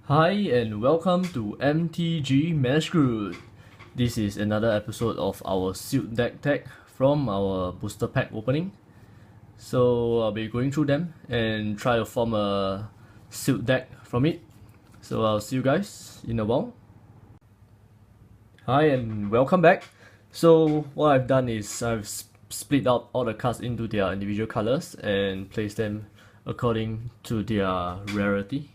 Hi and welcome to MTG Manuscript. This is another episode of our sealed deck tech from our booster pack opening. So I'll be going through them and try to form a sealed deck from it. So I'll see you guys in a while. Hi and welcome back. So what I've done is I've split out all the cards into their individual colors and placed them according to their rarity.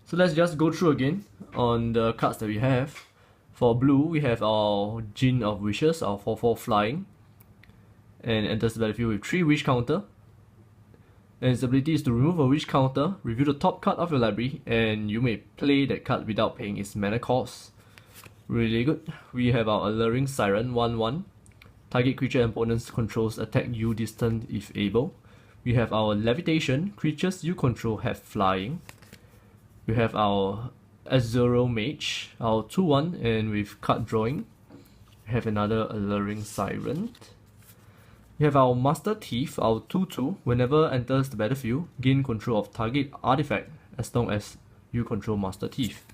So let's just go through again on the cards that we have. For blue, we have our Gin of Wishes, our 4/4 flying, and enters the battlefield with 3 wish counter. And its ability is to remove a wish counter, review the top card of your library, and you may play that card without paying its mana cost. Really good. We have our Alluring Siren 1/1. Target creature and opponents controls attack you distant if able. We have our Levitation. Creatures you control have flying. We have our Azuro Mage, our 2/1, and with card drawing. We have another Alluring Siren. We have our Master Thief, our 2/2. Whenever enters the battlefield, gain control of target artifact as long as you control Master Thief.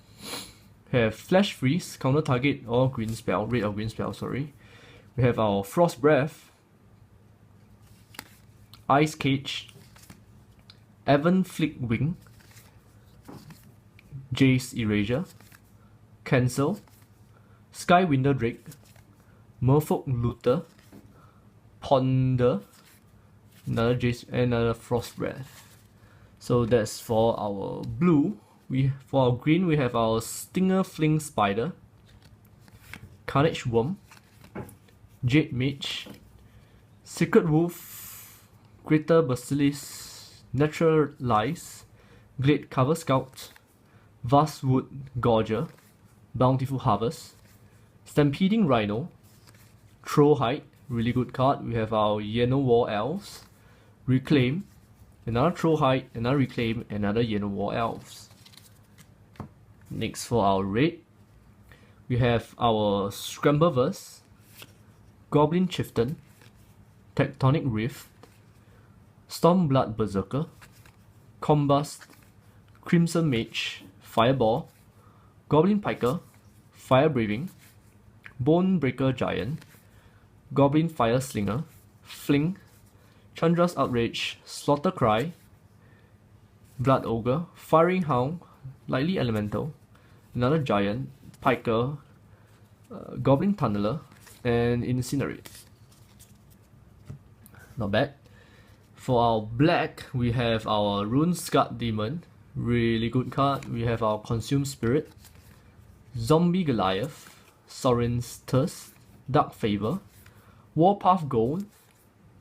We have Flash Freeze, counter target or green spell, red or green spell, sorry. We have our Frost Breath, Ice Cage, Evan Flick Wing, Jace Erasure, Cancel, Skywinder Drake, Merfolk Looter, Ponder, another Jace, and another Frost Breath. So that's for our blue. For our green, we have our Stinger Fling Spider, Carnage Worm, Jade Mage, Secret Wolf, Greater Basilisk, Naturalize, Glade Cover Scout, Vastwood Gorger, Bountiful Harvest, Stampeding Rhino, Trollhide, really good card. We have our Yellow War Elves, Reclaim, another Trollhide, another Reclaim, another Yellow War Elves. Next for our red, we have our Scrambleverse, Goblin Chieftain, Tectonic Rift, Stormblood Berserker, Combust, Crimson Mage, Fireball, Goblin Piker, Fire Braving, Bonebreaker Giant, Goblin Fire Slinger, Fling, Chandra's Outrage, Slaughter Cry, Blood Ogre, Firing Hound, Lightly Elemental, another Giant, Piker, Goblin Tunneler, and Incinerate. Not bad. For our black, we have our Runescarred Demon, really good card. We have our Consume Spirit, Zombie Goliath, Sorin's Thirst, Dark Favor, Warpath Gold,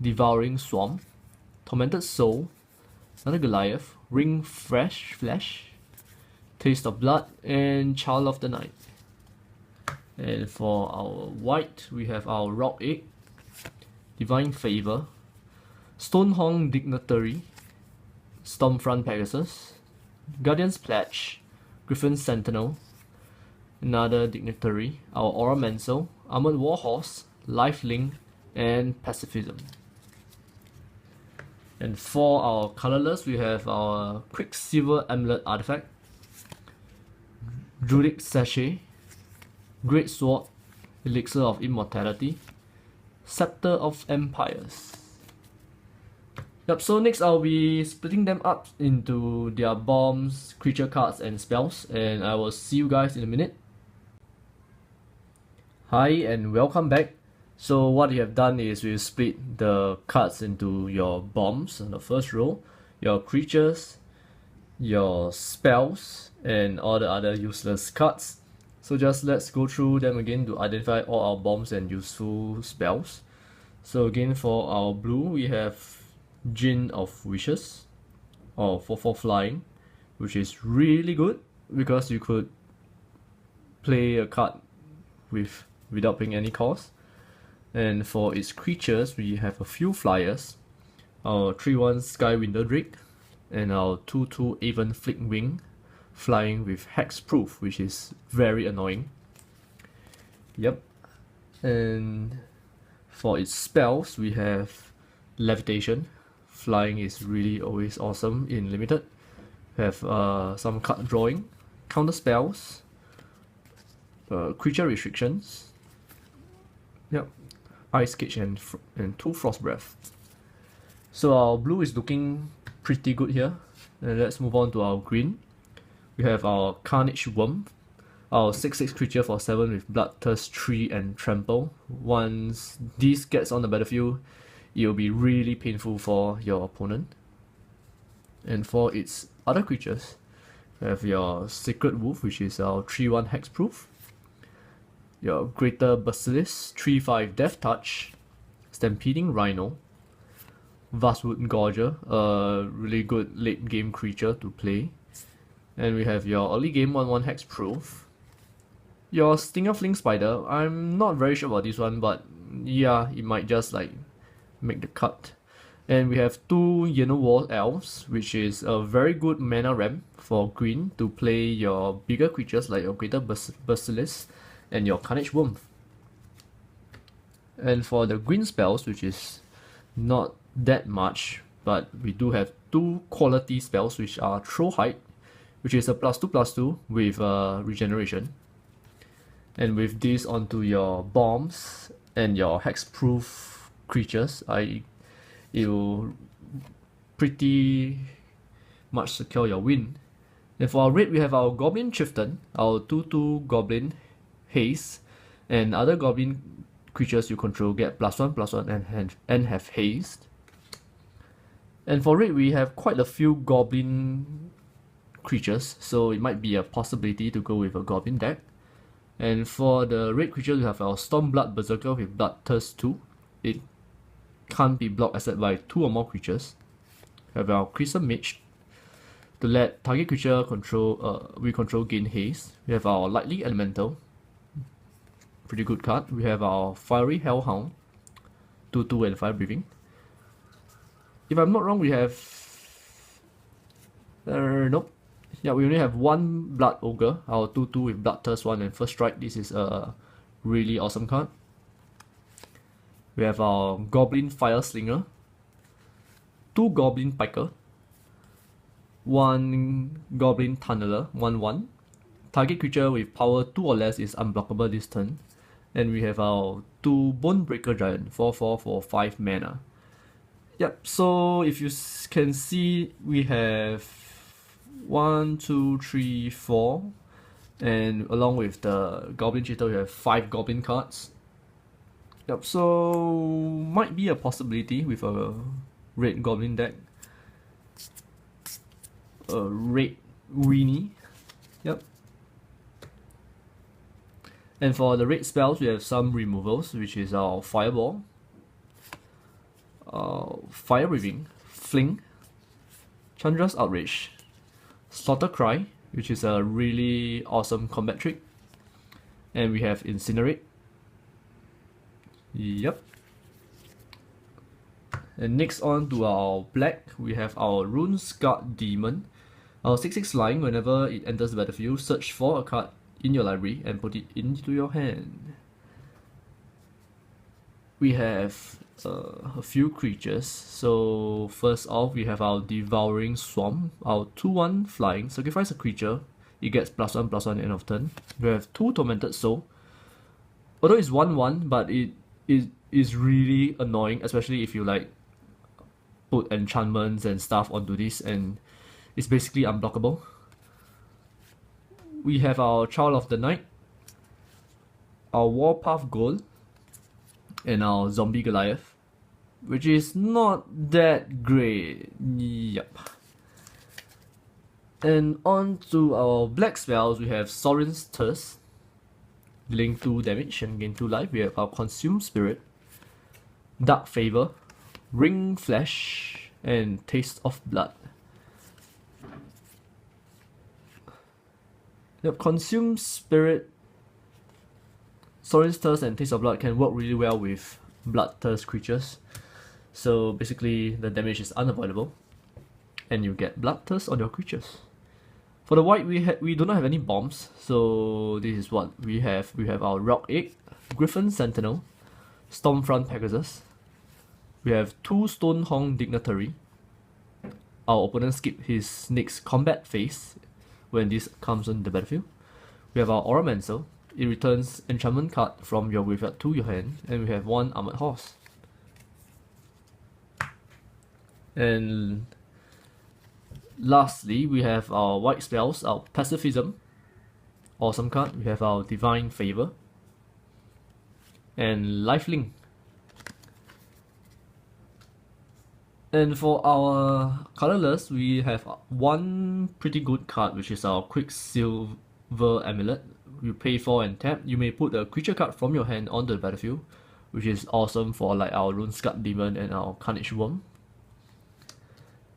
Devouring Swarm, Tormented Soul, another Goliath, Ring Flesh, Taste of Blood, and Child of the Night. And for our white, we have our Rock Egg, Divine Favor, Stonehorn Dignitary, Stormfront Pegasus, Guardian's Pledge, Griffin Sentinel, another Dignitary, our Oromancer, Armored Warhorse, Lifelink, and Pacifism. And for our colorless, we have our Quicksilver Amulet Artifact, Druidic Sachet, Great Sword, Elixir of Immortality, Scepter of Empires. Yep, so next I'll be splitting them up into their bombs, creature cards, and spells, and I will see you guys in a minute. Hi and welcome back. So what we have done is we've split the cards into your bombs on the first row, your creatures, your spells, and all the other useless cards. So just let's go through them again to identify all our bombs and useful spells. So again, for our blue, we have Gin of Wishes, or 4/4 flying, which is really good because you could play a card without paying any cost. And for its creatures, we have a few flyers, our 3/1 Skywinder Drake, and our 2/2 Aven Flick Wing, flying with Hexproof, which is very annoying. Yep. And for its spells, we have Levitation. Flying is really always awesome in limited. We have some card drawing, counter spells, creature restrictions. Yep, Ice Cage and 2 Frost Breath. So our blue is looking pretty good here. And let's move on to our green. We have our Carnage Worm, our 6/6 creature for 7 with Bloodthirst 3 and Trample. Once this gets on the battlefield, it will be really painful for your opponent. And for its other creatures, we have your Sacred Wolf, which is our 3/1 Hexproof. Your Greater Basilisk, 3/5 Death Touch. Stampeding Rhino. Vastwood Gorger, a really good late game creature to play. And we have your early game 1/1 Hexproof. Your Stinger Fling Spider, I'm not very sure about this one, but yeah, it might just like make the cut. And we have 2 Yellow Wall Elves, which is a very good mana ramp for green to play your bigger creatures like your Greater Basilisk and your Carnage Worm. And for the green spells, which is not that much, but we do have 2 quality spells, which are Throw Height, which is a +2/+2 with regeneration. And with this onto your bombs and your hexproof creatures, it will pretty much secure your win. And for our red, we have our Goblin Chieftain, our 2/2 Goblin Haste, and other Goblin creatures you control get +1/+1 and have haste. And for red, we have quite a few Goblin creatures, so it might be a possibility to go with a Goblin deck. And for the red creatures, we have our Stormblood Berserker with Bloodthirst 2. It can't be blocked except by 2 or more creatures. We have our Crimson Mage to let target creature we control gain haste. We have our Lightning Elemental, pretty good card. We have our Fiery Hellhound, 2/2 and 5 breathing. If I'm not wrong, we have nope. Yeah, we only have 1 Blood Ogre, our 2/2 with Bloodthirst 1 and First Strike. This is a really awesome card. We have our Goblin Fire Slinger, 2 Goblin Piker, 1 Goblin Tunneler, 1/1. Target creature with power 2 or less is unblockable this turn. And we have our 2 Bonebreaker Giant, 4/4 for 5 mana. Yep, so if you can see, we have 1, 2, 3, 4, and along with the Goblin Cheater, we have 5 Goblin cards. Yep, so might be a possibility with a red Goblin deck. A red Weenie. Yep. And for the red spells, we have some removals, which is our Fireball, Fire Breathing, Fling, Chandra's Outrage, Slaughter Cry, which is a really awesome combat trick, and we have Incinerate. Yep. And next on to our black, we have our Runescarred Demon, our 6/6 flying. Whenever it enters the battlefield, search for a card in your library and put it into your hand. We have a few creatures. So first off, we have our Devouring Swarm, our 2/1 flying. Sacrifice a creature, it gets +1/+1 end of turn. We have 2 Tormented Soul. Although it's 1/1, but it is really annoying, especially if you like put enchantments and stuff onto this, and it's basically unblockable. We have our Child of the Night, our Warpath Gold, and our Zombie Goliath, which is not that great. Yep. And on to our black spells, we have Sorin's Thirst, dealing 2 damage and gain 2 life. We have our Consume Spirit, Dark Favor, Ring Flash, and Taste of Blood. Yep, Consume Spirit, Sorin's Thirst, and Taste of Blood can work really well with Bloodthirst creatures. So basically, the damage is unavoidable, and you get Bloodthirst on your creatures. For the white, we do not have any bombs, so this is what we have. We have our Rock Egg, Griffin Sentinel, Stormfront Pegasus. We have 2 Stonehorn Dignitary. Our opponent skip his next combat phase when this comes on the battlefield. We have our Aura Mantle. It returns enchantment card from your graveyard to your hand, and we have 1 Armored Horse. And lastly, we have our white spells, our Pacifism. Awesome card. We have our Divine Favor and Lifelink. And for our colorless, we have one pretty good card, which is our Quicksilver Amulet. You pay 4 and tap. You may put a creature card from your hand onto the battlefield, which is awesome for like our Runescarred Demon and our Carnage Worm.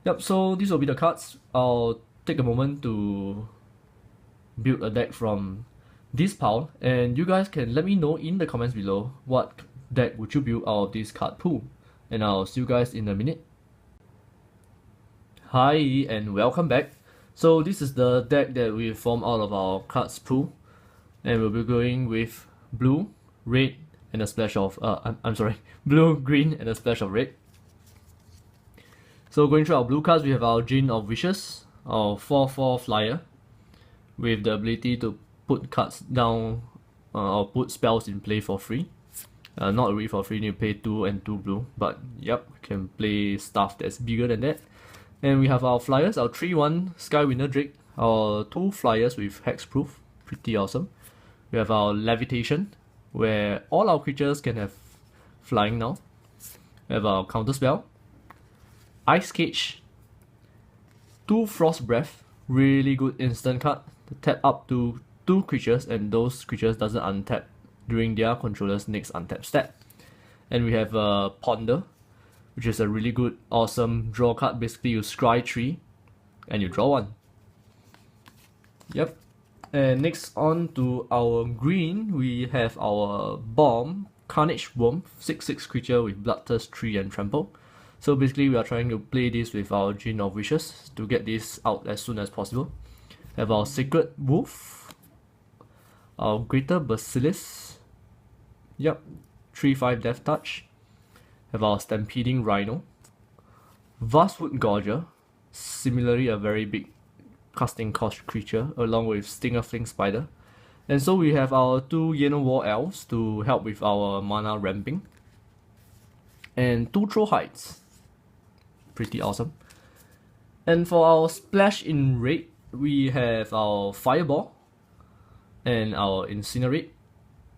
Yep, so these will be the cards. I'll take a moment to build a deck from this pile, and you guys can let me know in the comments below what deck would you build out of this card pool. And I'll see you guys in a minute. Hi and welcome back. So this is the deck that we formed out of our cards pool, and we'll be going with blue, red, and a splash of blue, green, and a splash of red. So going through our blue cards, we have our Gene of Wishes, our 4/4 flyer, with the ability to put cards down or put spells in play for free. Not really for free, you pay 2 and 2 blue, but yep, can play stuff that's bigger than that. And we have our flyers, our 3/1 Skywinner Drake, our 2 flyers with hexproof, pretty awesome. We have our Levitation, where all our creatures can have flying now. We have our counter spell, Ice Cage, 2 Frost Breath, really good instant card to tap up to 2 creatures, and those creatures doesn't untap during their controller's next untap step. And we have a Ponder, which is a really good, awesome draw card. Basically, you scry 3 and you draw 1. Yep. And next on to our green, we have our Bomb, Carnage Worm, 6/6 creature with Bloodthirst 3 and Trample. So basically, we are trying to play this with our Gene of Wishes to get this out as soon as possible. We have our Sacred Wolf, our Greater Basilisk, yep, 3/5 Death Touch. Have our Stampeding Rhino, Vastwood Gorger, similarly a very big casting cost creature, along with Stingerfling Spider. And so we have our 2 Yellow War Elves to help with our mana ramping, and 2 Throw Heights, pretty awesome. And for our splash in red, we have our Fireball and our Incinerate.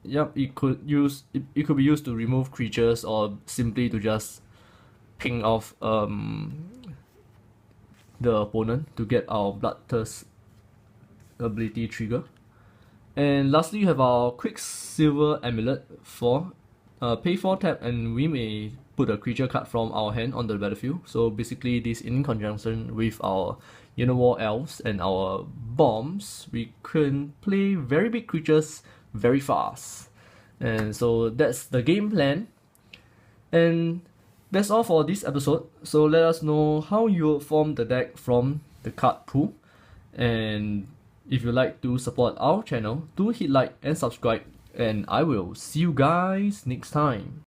Yep, it could be used to remove creatures or simply to just ping off the opponent to get our Bloodthirst ability trigger. And lastly, you have our Quicksilver Amulet for pay 4 tap, and we may put a creature card from our hand on the battlefield. So basically, this in conjunction with our Yellow War Elves and our bombs, we can play very big creatures very fast. And so that's the game plan. And that's all for this episode. So let us know how you form the deck from the card pool. And if you like to support our channel, do hit like and subscribe. And I will see you guys next time.